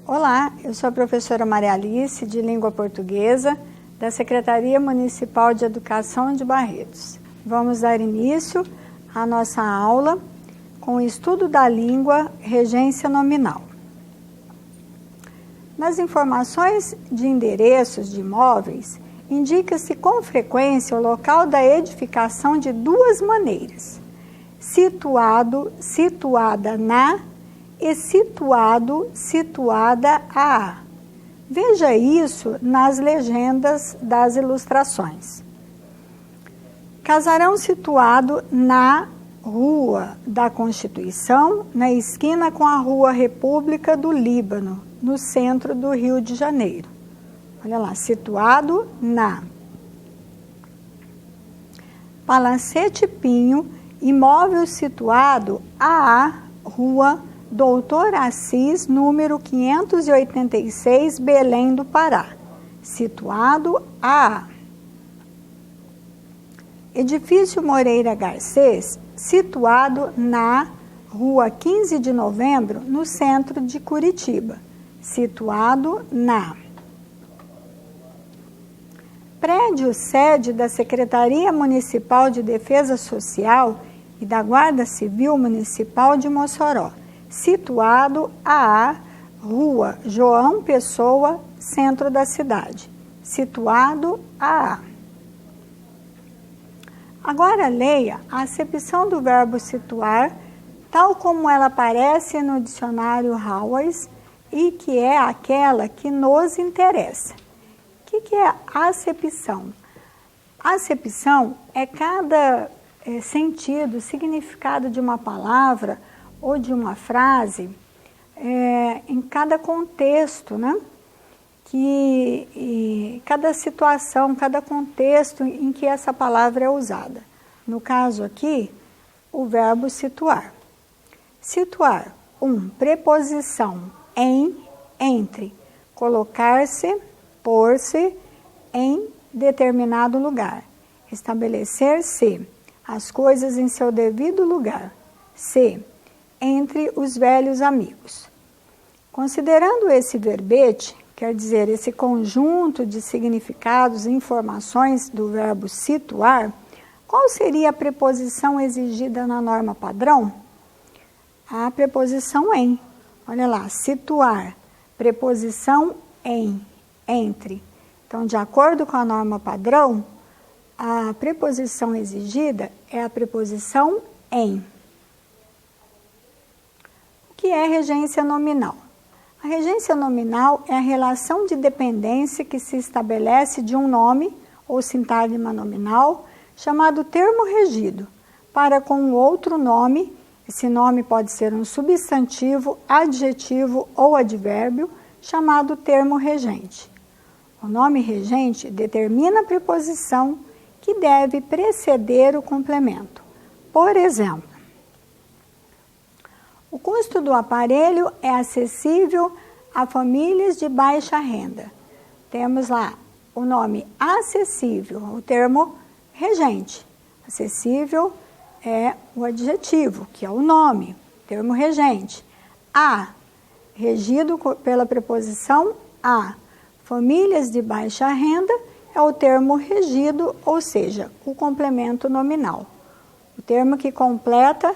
Olá, eu sou a professora Maria Alice, de Língua Portuguesa, da Secretaria Municipal de Educação de Barretos. Vamos dar início à nossa aula com o estudo da língua regência nominal. Nas informações de endereços de imóveis, indica-se com frequência o local da edificação de duas maneiras: situado, situada na, e situado, situada a. Veja isso nas legendas das ilustrações. Casarão situado na Rua da Constituição, na esquina com a Rua República do Líbano, no centro do Rio de Janeiro. Olha lá, situado na. Palacete Pinho, imóvel situado à Rua Doutor Assis, número 586, Belém do Pará. Situado a. Edifício Moreira Garcês, situado na Rua 15 de Novembro, no centro de Curitiba. Situado na. Prédio sede da Secretaria Municipal de Defesa Social e da Guarda Civil Municipal de Mossoró, situado à Rua João Pessoa, centro da cidade. Situado a. Agora leia a acepção do verbo situar, tal como ela aparece no dicionário Howes e que é aquela que nos interessa. O que é a acepção? A acepção é cada sentido, significado de uma palavra ou de uma frase em cada contexto, né? Cada situação, cada contexto em que essa palavra é usada. No caso aqui, o verbo situar. Situar, preposição em, entre, colocar-se, pôr-se em determinado lugar. Estabelecer-se, as coisas em seu devido lugar. Se, entre os velhos amigos. Considerando esse verbete, quer dizer, esse conjunto de significados e informações do verbo situar, qual seria a preposição exigida na norma padrão? A preposição em. Olha lá, situar, preposição em, entre. Então, de acordo com a norma padrão, a preposição exigida é a preposição em. O que é regência nominal? A regência nominal é a relação de dependência que se estabelece de um nome ou sintagma nominal, chamado termo regido, para com outro nome. Esse nome pode ser um substantivo, adjetivo ou advérbio, chamado termo regente. O nome regente determina a preposição que deve preceder o complemento. Por exemplo, o custo do aparelho é acessível a famílias de baixa renda. Temos lá o nome acessível, o termo regente. Acessível é o adjetivo, que é o nome, termo regente. A, regido pela preposição a. Famílias de baixa renda é o termo regido, ou seja, o complemento nominal. O termo que completa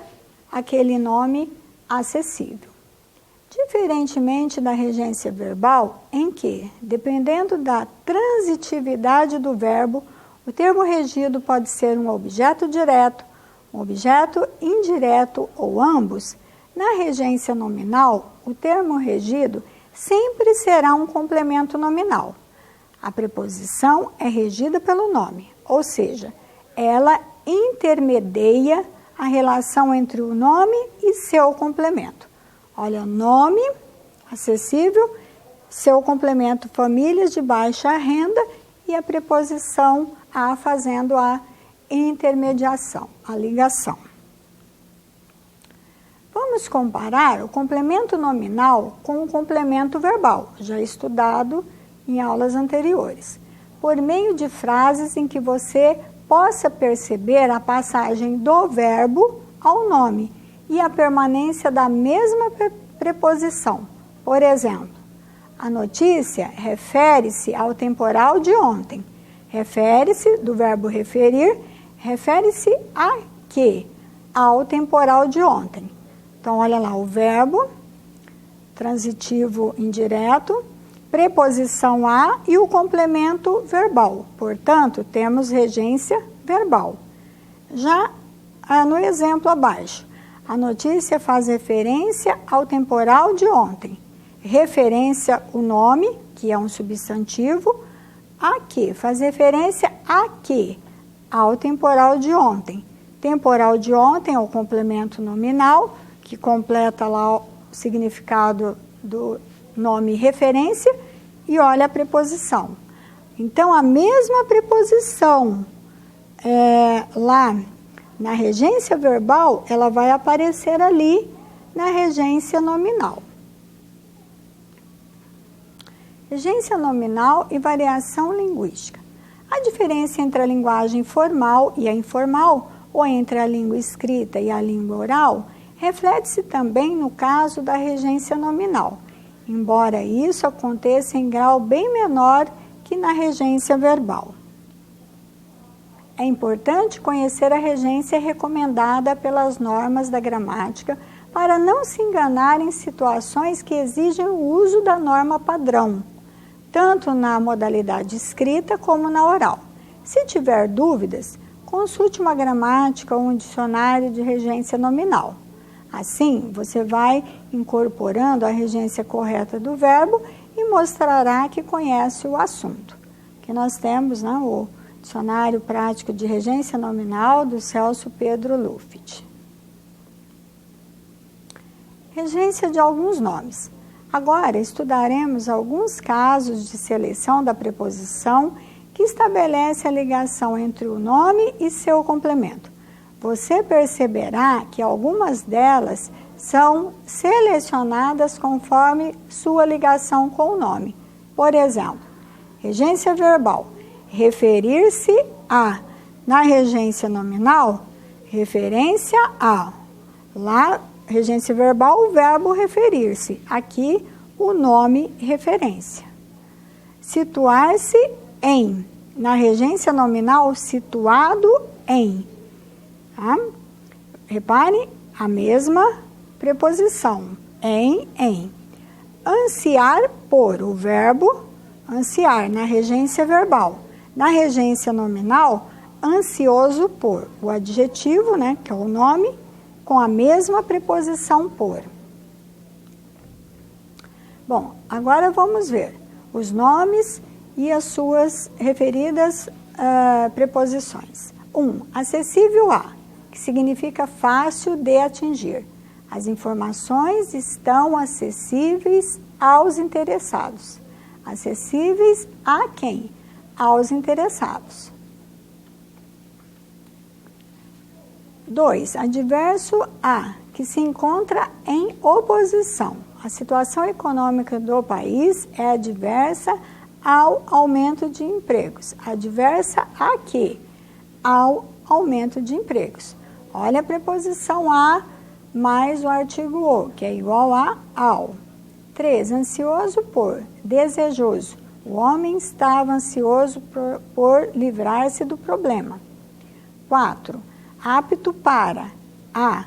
aquele nome acessível. Diferentemente da regência verbal, em que, dependendo da transitividade do verbo, o termo regido pode ser um objeto direto, um objeto indireto ou ambos, na regência nominal, o termo regido sempre será um complemento nominal. A preposição é regida pelo nome, ou seja, ela intermedia a relação entre o nome e seu complemento. Olha, nome, acessível, seu complemento, famílias de baixa renda, e a preposição a fazendo a intermediação, a ligação. Vamos comparar o complemento nominal com o complemento verbal, já estudado em aulas anteriores, por meio de frases em que você possa perceber a passagem do verbo ao nome e a permanência da mesma preposição. Por exemplo, A notícia refere-se ao temporal de ontem. Refere-se, do verbo referir, refere-se a quê? Ao temporal de ontem. Então, olha lá, o verbo, transitivo indireto, preposição a e o complemento verbal. Portanto, temos regência verbal. Já no exemplo abaixo, a notícia faz referência ao temporal de ontem. Referência, o nome, que é um substantivo, a que? Faz referência a que? Ao temporal de ontem. Temporal de ontem é o complemento nominal, que completa lá o significado do nome referência, e olha a preposição. Então, a mesma preposição lá na regência verbal, ela vai aparecer ali na regência nominal. Regência nominal e variação linguística. A diferença entre a linguagem formal e a informal, ou entre a língua escrita e a língua oral, reflete-se também no caso da regência nominal, embora isso aconteça em grau bem menor que na regência verbal. É importante conhecer a regência recomendada pelas normas da gramática para não se enganar em situações que exigem o uso da norma padrão, tanto na modalidade escrita como na oral. Se tiver dúvidas, consulte uma gramática ou um dicionário de regência nominal. Assim, você vai incorporando a regência correta do verbo e mostrará que conhece o assunto. Aqui nós temos o Dicionário Prático de Regência Nominal do Celso Pedro Luft. Regência de alguns nomes. Agora estudaremos alguns casos de seleção da preposição que estabelece a ligação entre o nome e seu complemento. Você perceberá que algumas delas são selecionadas conforme sua ligação com o nome. Por exemplo, regência verbal, referir-se a. Na regência nominal, referência a. Lá, regência verbal, o verbo referir-se. Aqui, o nome referência. Situar-se em. Na regência nominal, situado em. Tá? Repare a mesma preposição, em. Ansiar por, o verbo ansiar, na regência verbal. Na regência nominal, ansioso por, o adjetivo, que é o nome, com a mesma preposição por. Bom, agora vamos ver os nomes e as suas referidas preposições. 1. Acessível a, que significa fácil de atingir. As informações estão acessíveis aos interessados. Acessíveis a quem? Aos interessados. 2. Adverso a, que se encontra em oposição. A situação econômica do país é adversa ao aumento de empregos. Adversa a quê? Ao aumento de empregos. Olha a preposição a mais o artigo o, que é igual a ao. 3. Ansioso por, desejoso. O homem estava ansioso por livrar-se do problema. 4. Apto para, a,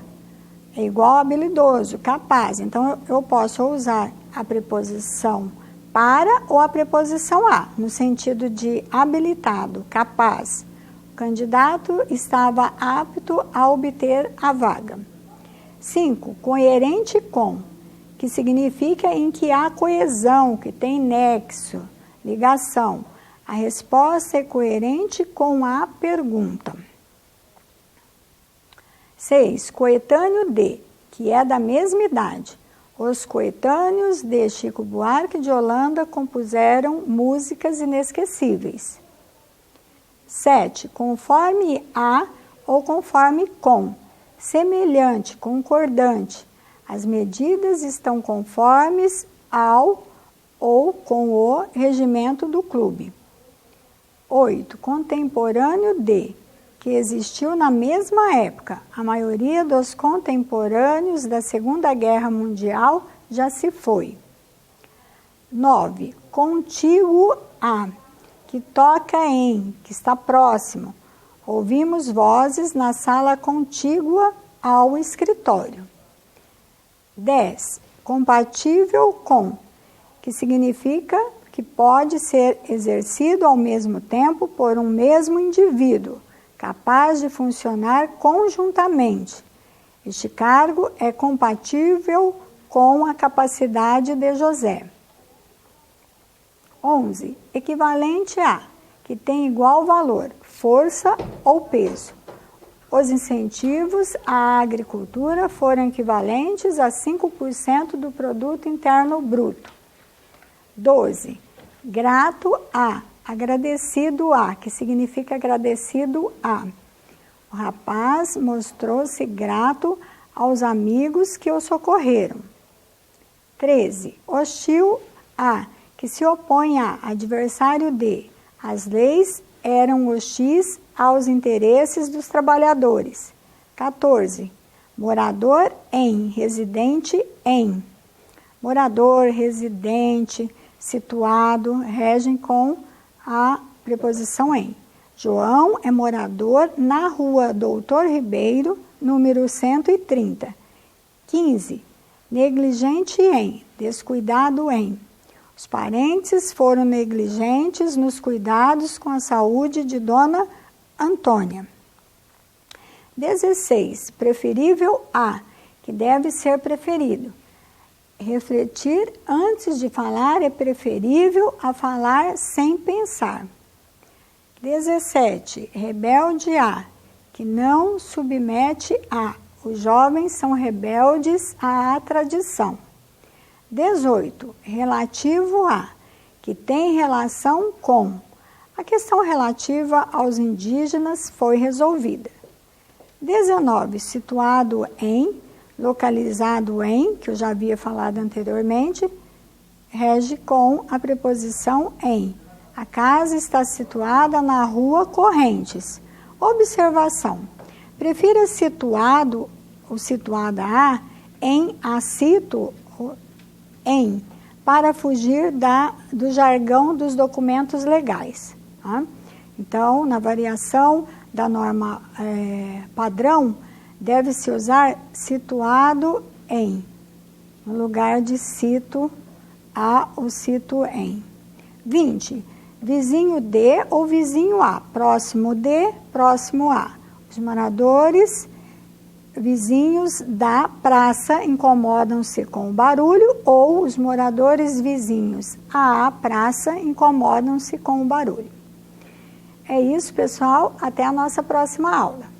é igual a habilidoso, capaz. Então, eu posso usar a preposição para ou a preposição a, no sentido de habilitado, capaz. O candidato estava apto a obter a vaga. 5. Coerente com, que significa em que há coesão, que tem nexo, ligação. A resposta é coerente com a pergunta. 6. Coetâneo de, que é da mesma idade. Os coetâneos de Chico Buarque de Holanda compuseram músicas inesquecíveis. 7. Conforme a ou conforme com. Semelhante, concordante. As medidas estão conformes ao ou com o regimento do clube. 8. Contemporâneo de, que existiu na mesma época. A maioria dos contemporâneos da Segunda Guerra Mundial já se foi. 9. Contíguo a, que toca em, que está próximo. Ouvimos vozes na sala contígua ao escritório. 10. Compatível com, que significa que pode ser exercido ao mesmo tempo por um mesmo indivíduo, capaz de funcionar conjuntamente. Este cargo é compatível com a capacidade de José. 11. Equivalente a, que tem igual valor, força ou peso. Os incentivos à agricultura foram equivalentes a 5% do produto interno bruto. 12. Grato a, agradecido a, que significa agradecido a. O rapaz mostrou-se grato aos amigos que o socorreram. 13. Hostil a, que se opõe a, adversário de. As leis eram hostis aos interesses dos trabalhadores. 14. Morador em, residente em. Morador, residente, situado, regem com a preposição em. João é morador na rua Doutor Ribeiro, número 130. 15. Negligente em, descuidado em. Os parentes foram negligentes nos cuidados com a saúde de Dona Antônia. 16. Preferível a, que deve ser preferido. Refletir antes de falar é preferível a falar sem pensar. 17. Rebelde a, que não submete a. Os jovens são rebeldes à tradição. 18. Relativo a, que tem relação com. A questão relativa aos indígenas foi resolvida. 19. Situado em, localizado em, que eu já havia falado anteriormente, rege com a preposição em. A casa está situada na rua Correntes. Observação. Prefira situado ou situada a em acito em, para fugir do jargão dos documentos legais. Tá? Então, na variação da norma padrão, deve-se usar situado em, no lugar de cito a ou cito em. 20. Vizinho de ou vizinho a, próximo de, próximo a. Os moradores vizinhos da praça incomodam-se com o barulho, ou os moradores vizinhos à praça incomodam-se com o barulho. É isso, pessoal. Até a nossa próxima aula.